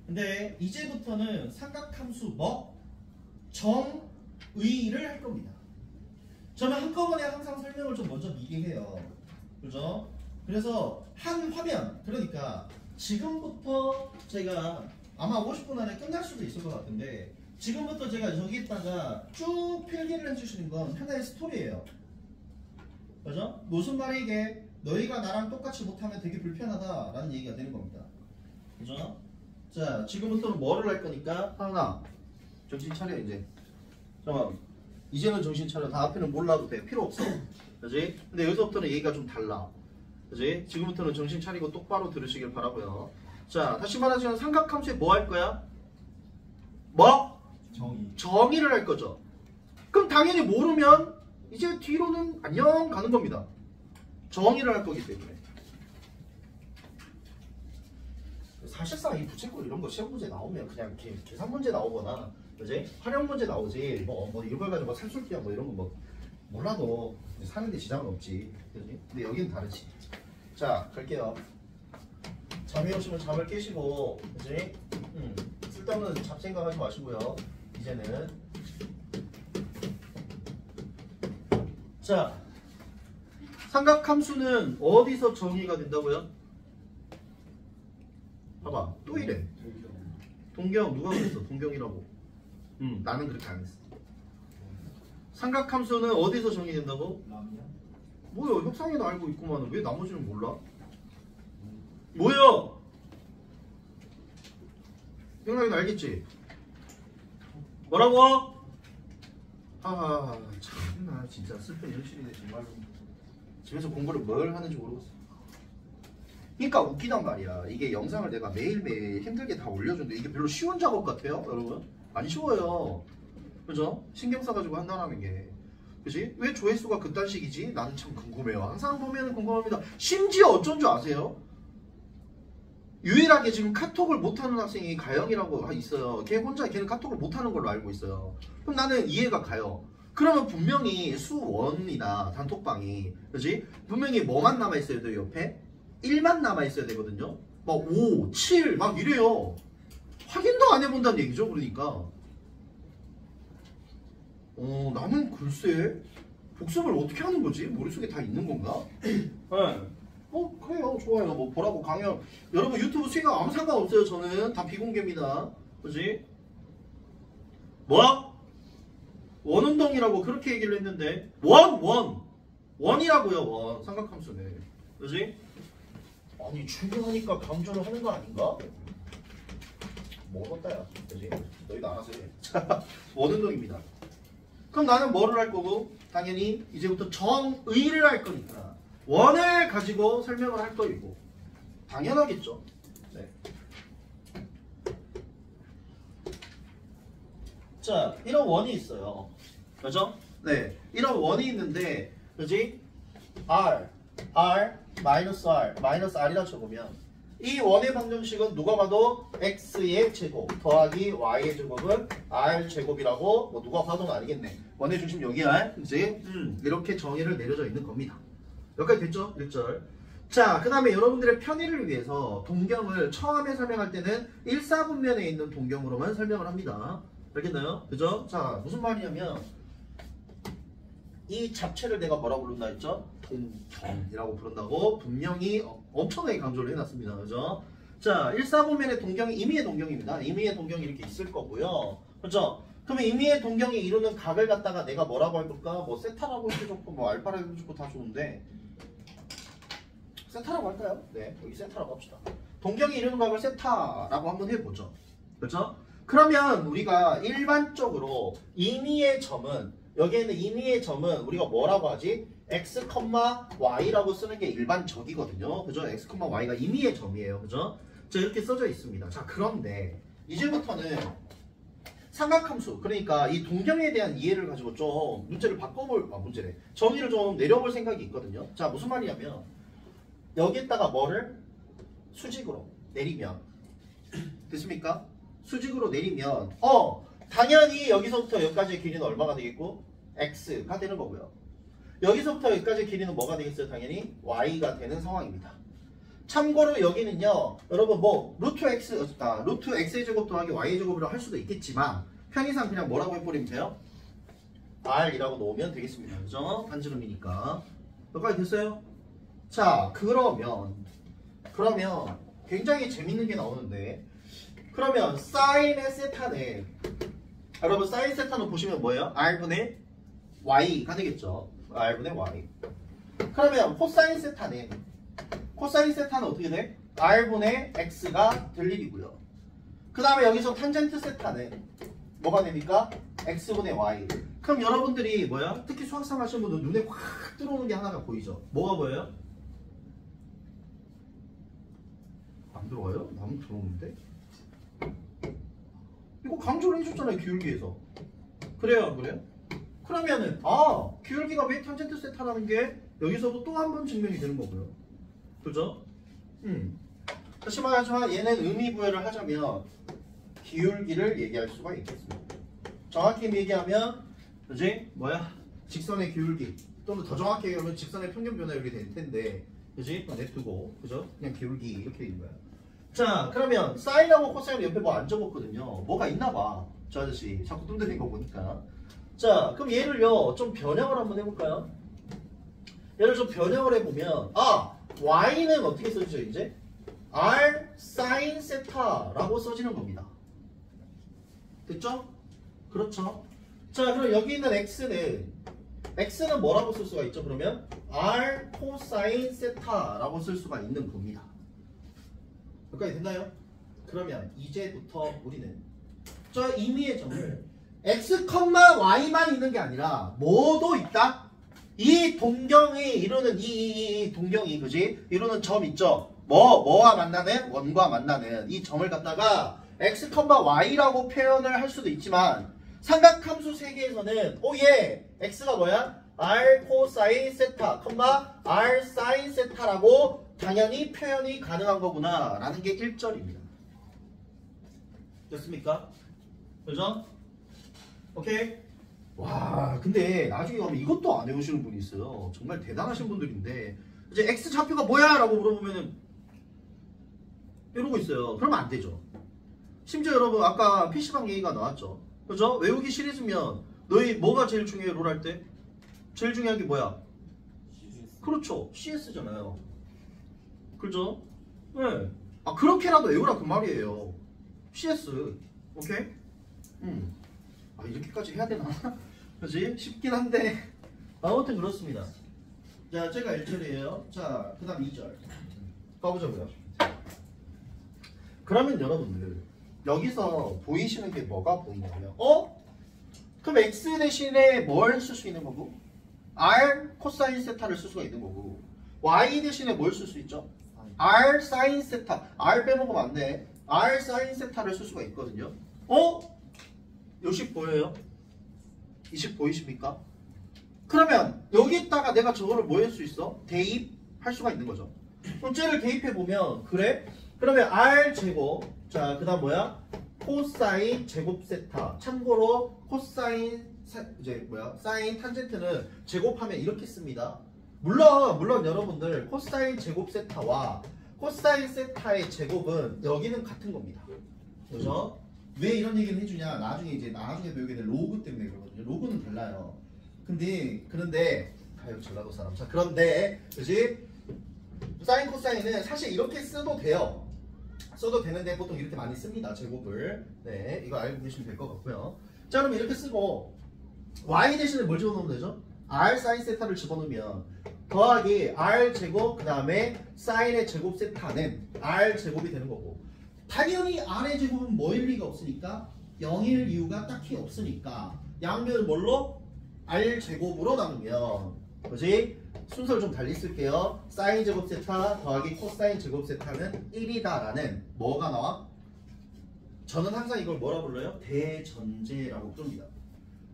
근데 이제부터는 삼각함수 정의를 할 겁니다. 저는 한꺼번에 항상 설명을 좀 먼저 미리 해요. 그죠? 그래서 한 화면, 그러니까 지금부터 제가 아마 50분 안에 끝날 수도 있을 것 같은데, 지금부터 제가 여기다가 쭉 필기를 해주시는 건 하나의 스토리예요. 그죠? 무슨 말이 이게? 너희가 나랑 똑같이 못하면 되게 불편하다 라는 얘기가 되는 겁니다. 그죠? 자, 지금부터는 뭐를 할 거니까 하나 정신 차려. 이제 잠깐만, 이제는 정신 차려. 다 앞에는 몰라도 돼. 필요 없어. 그지? 근데 여기서부터는 얘기가 좀 달라. 그지? 지금부터는 정신 차리고 똑바로 들으시길 바라고요. 자, 다시 말하자면 삼각함수에 뭐 할 거야? 뭐? 정의를 할 거죠. 그럼 당연히 모르면 이제 뒤로는 안녕 가는 겁니다. 정의를 할 거기 때문에. 사실상 이 부채꼴 이런 거 시험 문제 나오면 그냥 계산 문제 나오거나, 그지? 활용 문제 나오지. 뭐 이걸 가지고 산술기야 뭐 이런 거 뭐 몰라도 사는데 지장은 없지. 그지? 근데 여기는 다르지. 자, 갈게요. 잠이 오시면 잠을 깨시고, 그지? 쓸데없는 잡생각하지 마시고요. 이제는 자, 삼각함수는 어디서 정의가 된다고요? 봐봐, 또 이래. 동경 누가 그랬어? 동경이라고. 나는 그렇게 안 했어. 삼각함수는 어디서 정의된다고? 라면? 뭐야, 협상에는 알고 있구만. 왜 나머지는 몰라? 뭐야? 형나이는 알겠지? 뭐라고? 아, 참나 진짜 슬픈 현실이네 정말로. 집에서 공부를 뭘 하는지 모르겠어. 그러니까 웃기단 말이야. 이게 영상을 내가 매일매일 힘들게 다 올려주는데 이게 별로 쉬운 작업 같아요, 여러분? 안 쉬워요. 그죠? 신경 써가지고 한다는 게. 그지? 왜 조회수가 그딴 식이지? 나는 참 궁금해요. 항상 보면 궁금합니다. 심지어 어쩐 줄 아세요? 유일하게 지금 카톡을 못하는 학생이 가영이라고 있어요. 걔는 카톡을 못하는 걸로 알고 있어요. 그럼 나는 이해가 가요. 그러면 분명히 수원이나 단톡방이, 그지? 분명히 뭐만 남아있어야 돼요, 옆에? 1만 남아있어야 되거든요. 막 5, 7, 막 이래요. 확인도 안 해본다는 얘기죠, 그러니까. 나는 글쎄, 복습을 어떻게 하는 거지? 머릿속에 다 있는 건가? 네. 그래요. 좋아요. 뭐 보라고 강연. 여러분 유튜브 수익은 아무 상관없어요. 저는 다 비공개입니다. 그지? 뭐? 원운동이라고 그렇게 얘기를 했는데 원이라고요. 원. 삼각함수네. 그지? 아니 중요하니까 강조를 하는 거 아닌가? 먹었다 야. 그지? 너희도 알아서 해. 자, 원운동입니다. 그럼 나는 뭐를 할 거고? 당연히 이제부터 정의를 할 거니까 원을 가지고 설명을 할 거이고 당연하겠죠. 네. 자, 이런 원이 있어요. 그죠? 네, 이런 원이 있는데, 그지? R, 마이너스 R이라 쳐보면 이 원의 방정식은 누가 봐도 x의 제곱 더하기 y의 제곱은 r 제곱이라고 뭐 누가 봐도 알겠네. 원의 중심 여기야. 이제 이렇게 정의를 내려져 있는 겁니다. 여기까지 됐죠? 1절. 자, 그 다음에 여러분들의 편의를 위해서 동경을 처음에 설명할 때는 1사분면에 있는 동경으로만 설명을 합니다. 알겠나요? 그죠? 자, 무슨 말이냐면 이 잡채를 내가 뭐라고 부른다 했죠? 동경이라고 부른다고 분명히 엄청나게 강조를 해놨습니다. 그죠? 자, 1사분면의 동경이 임의의 동경입니다. 임의의 동경이 이렇게 있을 거고요. 그죠? 그러면 임의의 동경이 이루는 각을 갖다가 내가 뭐라고 해볼까? 뭐 세타라고 해도 좋고 뭐 알파라고 해도 좋고 다 좋은데 세타라고 할까요? 네, 여기 세타라고 합시다. 동경이 이루는 각을 세타라고 한번 해보죠. 그렇죠? 그러면 우리가 일반적으로 임의의 점은 여기에 있는 임의의 점은 우리가 뭐라고 하지? x, y라고 쓰는 게 일반적이거든요. 그죠? x, y가 임의의 점이에요. 그죠? 자, 이렇게 써져 있습니다. 자, 그런데 이제부터는 삼각함수, 그러니까 이 동경에 대한 이해를 가지고 좀 문제를 문제래. 정의를 좀 내려볼 생각이 있거든요. 자, 무슨 말이냐면 여기에다가 뭐를 수직으로 내리면 됐습니까? 수직으로 내리면 당연히 여기서부터 여기까지의 길이는 얼마가 되겠고? x가 되는 거고요. 여기서부터 여기까지의 길이는 뭐가 되겠어요? 당연히 y가 되는 상황입니다. 참고로 여기는요, 여러분 뭐 루트 x의 제곱 더하기 y의 제곱이라고 할 수도 있겠지만 편의상 그냥 뭐라고 해버리면 돼요? r이라고 놓으면 되겠습니다. 그죠? 반지름이니까. 여기까지 됐어요? 자, 그러면 굉장히 재밌는 게 나오는데, 그러면 사인의 세타는, 여러분 사인 세타는 보시면 뭐예요? r분의 y가 되겠죠. r분의 y. 그러면 코사인 세타는 어떻게 돼? r분의 x가 될 일이고요. 그 다음에 여기서 탄젠트 세타는 뭐가 됩니까? x분의 y. 그럼 여러분들이 특히 수학상 하시는 분들 눈에 확 들어오는 게 하나가 보이죠? 뭐가 보여요? 안 들어와요? 나는 들어오는데? 이거 강조를 해줬잖아요, 기울기에서. 그래요, 안 그래요? 그러면은 기울기가 왜 탄젠트 세타라는 게 여기서도 또 한 번 증명이 되는 거고요. 그죠? 다시 말하지만 얘는 의미 부여를 하자면 기울기를 얘기할 수가 있겠습니다. 정확히 얘기하면 그지? 직선의 기울기, 또는 더 정확히 얘기하면 직선의 평균 변화 이렇게 될 텐데, 그지? 냅두고, 그죠? 그냥 기울기 이렇게 되는 거야. 자, 그러면 사인하고 코사인 옆에 뭐 안 적었거든요. 뭐가 있나 봐. 저 아저씨 자꾸 뚱뚱인 거 보니까. 자, 그럼 얘를요 좀 변형을 한번 해볼까요? 얘를 좀 변형을 해보면 y는 어떻게 써지죠 이제? r sin 세타라고 써지는 겁니다. 됐죠? 그렇죠? 자, 그럼 여기 있는 x는 뭐라고 쓸 수가 있죠? 그러면 r 코사인 세타라고 쓸 수가 있는 겁니다. 여기까지 됐나요? 그러면 이제부터 우리는 저 임의의 점을 x, y만 있는 게 아니라 뭐도 있다? 이 동경이 이루는 이 동경이 그지? 이루는 점 있죠? 뭐와 만나는? 원과 만나는 이 점을 갖다가 x, y라고 표현을 할 수도 있지만 삼각함수 세계에서는 얘 x가 뭐야? r 코사인 세타, r 사인 세타라고 당연히 표현이 가능한 거구나 라는 게 1절입니다. 됐습니까? 그죠? 오케이? 와, 근데 나중에 가면 이것도 안 해오시는 분이 있어요. 정말 대단하신 분들인데 이제 x 좌표가 뭐야? 라고 물어보면은 이러고 있어요. 그러면 안 되죠. 심지어 여러분 아까 PC방 얘기가 나왔죠. 그죠? 외우기 시리즈면 너희 뭐가 제일 중요해 롤 할 때? 제일 중요한 게 뭐야? 그렇죠. CS잖아요. 그죠? 네. 그렇게라도 외우라 그 말이에요. CS. 오케이? 이렇게까지 해야 되나? 그지? 쉽긴 한데 아무튼 그렇습니다. 자, 제가 1절이에요. 자, 그 다음 2절 가보자고요. 그러면 여러분들 여기서 보이시는 게 뭐가 보이냐면 그럼 x 대신에 뭘 쓸 수 있는 거고? r 코사인 세타를 쓸 수가 있는 거고 y 대신에 뭘 쓸 수 있죠? r 사인 세타. r 빼먹으면 안 돼. r 사인 세타를 쓸 수가 있거든요. 요식 보여요? 이 식 보이십니까? 그러면 여기다가 내가 저거를 뭐 할 수 있어? 대입할 수가 있는 거죠. 그럼 쟤를 대입해보면 그래? 그러면 r 제곱 자, 그 다음 뭐야? 코사인 제곱 세타. 참고로 코사인 사인 탄젠트는 제곱하면 이렇게 씁니다. 물론 여러분들 코사인 제곱 세타와 코사인 세타의 제곱은 여기는 같은 겁니다. 그죠? 왜 이런 얘기를 해주냐? 나중에 배우게 될 로그 때문에 그러거든요. 로그는 달라요. 그런데 전라도 사람. 자, 그런데 그지? 사인 코사인은 사실 이렇게 써도 돼요. 써도 되는데 보통 이렇게 많이 씁니다. 제곱을. 네, 이거 알고 계시면 될 것 같고요. 자, 그럼 이렇게 쓰고 y 대신에 뭘 집어넣으면 되죠? r 사인 세타를 집어넣으면 더하기 r 제곱 그 다음에 사인의 제곱 세타는 r 제곱이 되는 거고 당연히 r의 제곱은 뭐일 리가 없으니까 0일 이유가 딱히 없으니까 양면을 뭘로? r 제곱으로 나누면 그지? 순서를 좀 달리 쓸게요. 사인 제곱 세타 더하기 코사인 제곱 세타는 1이다 라는 뭐가 나와? 저는 항상 이걸 뭐라 불러요? 대전제라고 부릅니다.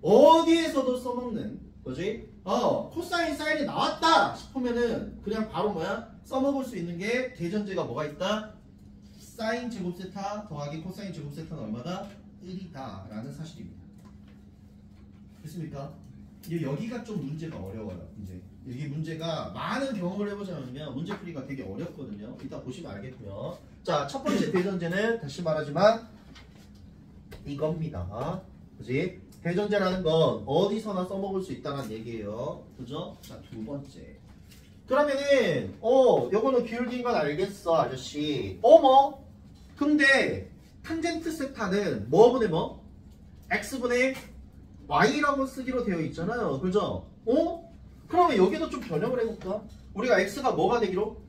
어디에서도 써먹는 그지? 코사인 사인이 나왔다 싶으면은 그냥 바로 뭐야? 써먹을 수 있는 게 대전제가 뭐가 있다? 사인 제곱 세타 더하기 코사인 제곱 세타는 얼마다? 1이다 라는 사실입니다. 됐습니까? 여기가 좀 문제가 어려워요. 이제 여기 문제가 많은 경험을 해보지 않으면 문제풀이가 되게 어렵거든요. 이따 보시면 알겠고요. 자, 첫 번째 대전제는 다시 말하지만 이겁니다. 그지? 대전제라는 건 어디서나 써먹을 수 있다는 얘기예요. 그죠? 자, 두 번째. 그러면은 요거는 기울기인 건 알겠어 아저씨. 근데 탄젠트 세타는 뭐분의 뭐? x분의 y라고 쓰기로 되어 있잖아요. 그죠? 그러면 여기도 좀 변형을 해볼까? 우리가 x가 뭐가 되기로?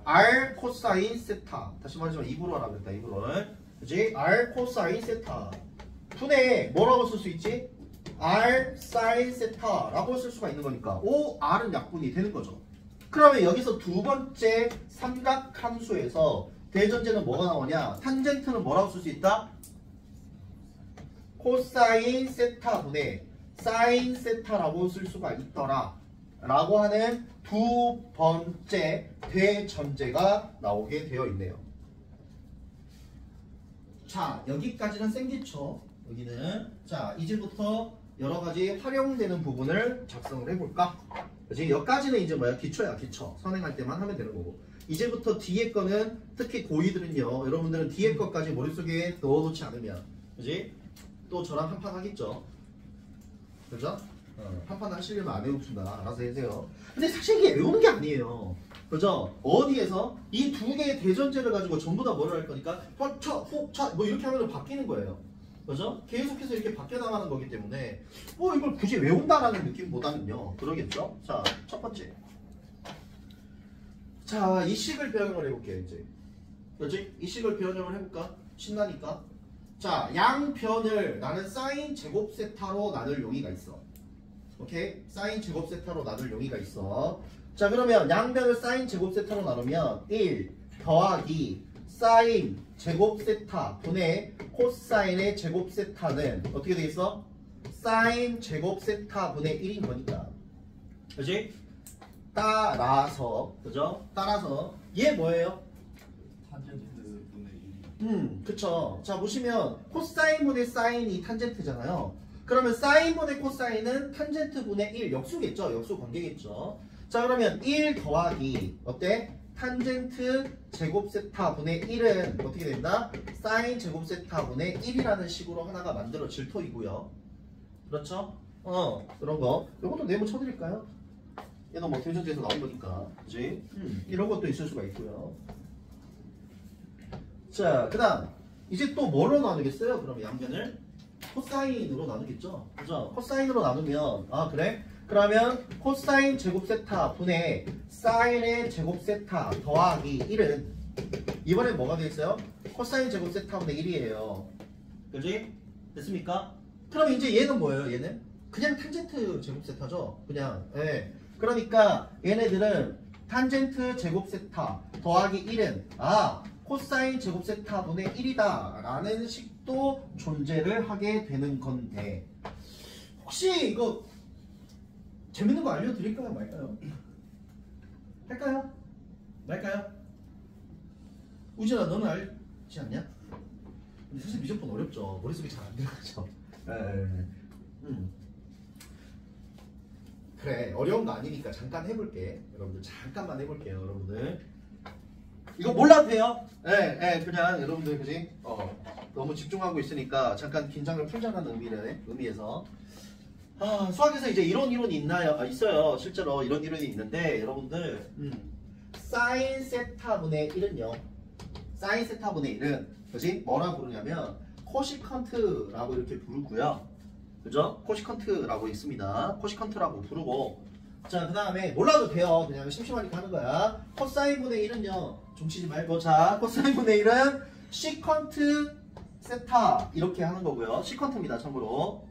r 코사인 세타. 다시 말하지만 입으로 하라 그랬다. 입으로는. 그지? r 코사인 세타. 분의 뭐라고 쓸 수 있지? r 사인 세타라고 쓸 수가 있는 거니까 r은 약분이 되는 거죠. 그러면 여기서 두 번째 삼각함수에서 대전제는 뭐가 나오냐? 탄젠트는 뭐라고 쓸 수 있다? 코사인 세타분의 사인 세타라고 쓸 수가 있더라 라고 하는 두 번째 대전제가 나오게 되어 있네요. 자, 여기까지는 생기죠. 여기는 자, 이제부터 여러 가지 활용되는 부분을 작성을 해볼까? 그치? 여기까지는 이제 뭐야? 기초야, 기초. 선행할 때만 하면 되는 거고. 이제부터 뒤에 거는 특히 고2들은요, 여러분들은 뒤에 것까지 머릿속에 넣어놓지 않으면, 그지? 또 저랑 한판 하겠죠? 그죠? 한판 하시려면 안 외우신다. 알아서 해주세요. 근데 사실 이게 외우는 게 아니에요. 그죠? 어디에서 이 두 개의 대전제를 가지고 전부 다 뭐를 할 거니까, 훅, 차, 뭐 이렇게 하면 바뀌는 거예요. 그죠? 계속해서 이렇게 바뀌어 나가는 거기 때문에, 뭐 이걸 굳이 외운다라는 느낌보다는요, 그러겠죠? 자, 첫 번째. 자, 이 식을 변형을 해볼게요, 이제. 그렇지? 이 식을 변형을 해볼까? 신나니까. 자, 양변을 나는 사인 제곱 세타로 나눌 용의가 있어. 오케이? 사인 제곱 세타로 나눌 용의가 있어. 자, 그러면 양변을 사인 제곱 세타로 나누면 1 더하기 사인 제곱 세타 분의 코사인의 제곱 세타는 어떻게 되겠어? 사인 제곱 세타 분의 1인 거니까. 그렇지? 따라서, 그죠? 따라서 얘 뭐예요? 탄젠트 분의 1이. 그쵸. 자, 보시면 코사인분의 사인이 탄젠트잖아요. 그러면 사인분의 코사인은 탄젠트분의 1 역수겠죠? 역수 관계겠죠? 자, 그러면 1 더하기 어때? 탄젠트 제곱 세타 분의 1은 어떻게 된다? 사인 제곱 세타 분의 1이라는 식으로 하나가 만들어질 터이고요. 그렇죠? 그런 거. 이것도 네모 쳐드릴까요? 얘도 뭐 대전제에서 나온 거니까. 그지? 이런 것도 있을 수가 있고요. 자, 그 다음. 이제 또 뭐로 나누겠어요? 그럼 양변을? 코사인으로 나누겠죠? 그죠? 코사인으로 나누면, 아, 그래? 그러면 코사인 제곱 세타 분의 사인의 제곱 세타 더하기 1은 이번엔 뭐가 되겠어요? 코사인 제곱 세타 분의 1이에요. 그지? 됐습니까? 그럼 이제 얘는 뭐예요? 얘는? 그냥 탄젠트 제곱 세타죠? 그냥, 예. 그러니까 얘네들은 탄젠트 제곱 세타 더하기 1은 코사인 제곱 세타 분의 1이다 라는 식도 존재를 하게 되는 건데, 혹시 이거 재밌는 거 알려드릴까요? 말까요? 할까요? 말까요? 우진아, 너는 알지 않냐? 근데 사실 미적분 어렵죠. 머릿속에 잘 안 들어가죠. 그래, 어려운 거 아니니까 잠깐 해볼게. 여러분들 잠깐만 해볼게요. 여러분들 이거 몰라도 돼요. 그냥 여러분들 그지? 너무 집중하고 있으니까 잠깐 긴장을 풀자는 의미에서. 수학에서 이제 이런 이론이 있나요? 있어요. 실제로 이런 이론이 있는데, 여러분들 사인 세타분의 1은요. 사인 세타분의 1은 그지? 뭐라 부르냐면 코시컨트라고 이렇게 부르고요. 그죠? 코시컨트라고 있습니다. 코시컨트라고 부르고, 자, 그 다음에 몰라도 돼요. 그냥 심심하니까 하는 거야. 코사인분의 1은요. 종치지 말고, 자, 코사인분의 1은 시컨트 세타 이렇게 하는 거고요. 시컨트입니다. 참고로.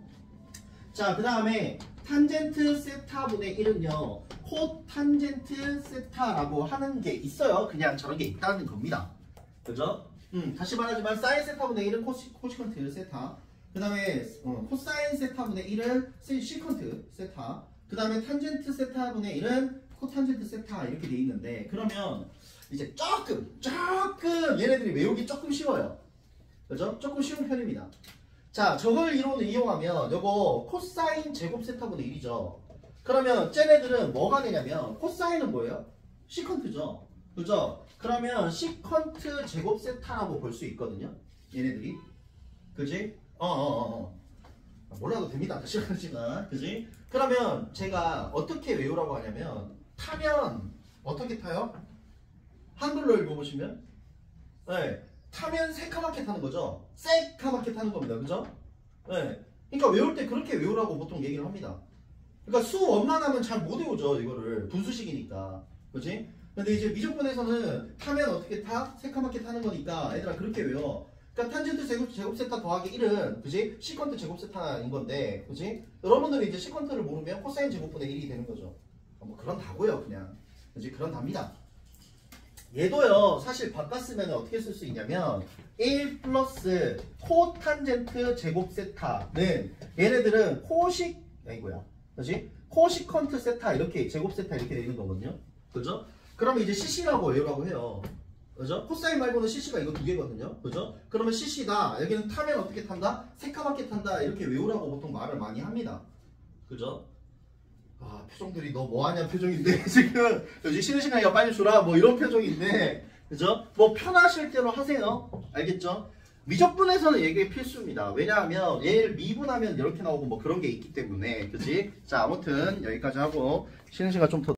자, 그 다음에 탄젠트 세타분의 1은요. 코탄젠트 세타라고 하는 게 있어요. 그냥 저런 게 있다는 겁니다. 그죠? 다시 말하지만 사인 세타분의 1은 코시컨트 세타. 그 다음에 코사인 세타분의 1은 시컨트 세타. 그 다음에 탄젠트 세타분의 1은 코탄젠트 세타 이렇게 돼 있는데, 그러면 이제 조금 얘네들이 외우기 조금 쉬워요. 그죠? 조금 쉬운 편입니다. 자, 저걸 이론을 이용하면 요거 코사인 제곱 세타분의 1이죠. 그러면 쟤네들은 뭐가 되냐면 코사인은 뭐예요? 시컨트죠. 그죠? 그러면 시컨트 제곱 세타라고 볼 수 있거든요. 얘네들이. 그지? 몰라도 됩니다. 다시 하지만. 그지? 그러면 제가 어떻게 외우라고 하냐면, 타면 어떻게 타요? 한글로 읽어보시면, 네, 타면 새카맣게 타는 거죠. 새카맣게 타는 겁니다. 그죠? 네. 그러니까 외울 때 그렇게 외우라고 보통 얘기를 합니다. 그러니까 수원만 하면 잘 못 외우죠. 이거를 분수식이니까. 그지? 근데 이제 미적분에서는 타면 어떻게 타? 새카맣게 타는 거니까 얘들아 그렇게 외워. 그러니까 탄젠트 제곱 세타 더하기 1은 그지? 시컨트 제곱 세타인 건데, 그지? 여러분들이 이제 시컨트를 모르면 코사인 제곱분의 1이 되는 거죠. 뭐 그런다고요, 그냥. 그지? 그런답니다. 얘도요, 사실 바꿨으면 어떻게 쓸 수 있냐면 1 플러스 코탄젠트 제곱 세타는 얘네들은 그지? 코시컨트 세타 이렇게 제곱 세타 이렇게 되는 거거든요. 그죠? 그러면 이제 CC라고 외우라고 해요. 그죠? 코사인 말고는 CC가 이거 두 개거든요. 그죠? 그러면 CC다. 여기는 타면 어떻게 탄다? 새까맣게 탄다. 이렇게 외우라고 보통 말을 많이 합니다. 그죠? 아, 표정들이 너 뭐하냐 표정인데 지금 여기 쉬는 시간이야 빨리 주라 뭐 이런 표정인데 그죠? 뭐 편하실 대로 하세요. 알겠죠? 미적분에서는 이게 필수입니다. 왜냐하면 얘를 미분하면 이렇게 나오고 뭐 그런 게 있기 때문에 그지? 자 아무튼 여기까지 하고 쉬는 시간 좀 더